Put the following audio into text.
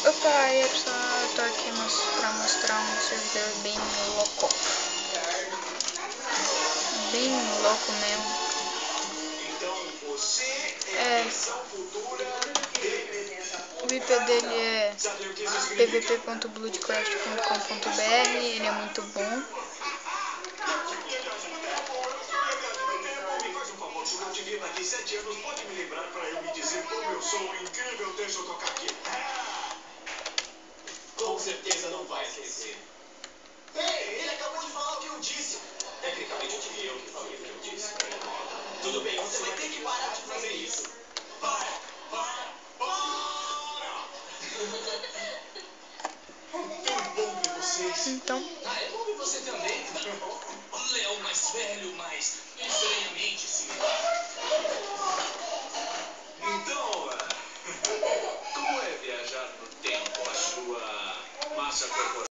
Opa, aí pessoal, eu tô aqui pra mostrar um servidor bem louco. Bem louco mesmo. O IP dele é pvp.bloodcraft.com.br, ele é muito bom. Daqui 7 anos pode me lembrar para eu me dizer como eu sou incrível, deixa eu tocar aqui. Com certeza não vai esquecer. Ei, ele acabou de falar o que eu disse. Tecnicamente tive eu que falei o que eu disse. Tudo bem, você vai ter que parar de fazer isso. Para! Tão bom ver vocês. Então. Ah, é bom ver você também. Léo mais velho, mas estranhamente similar. Então, como é viajar no tempo? A sua massa corporal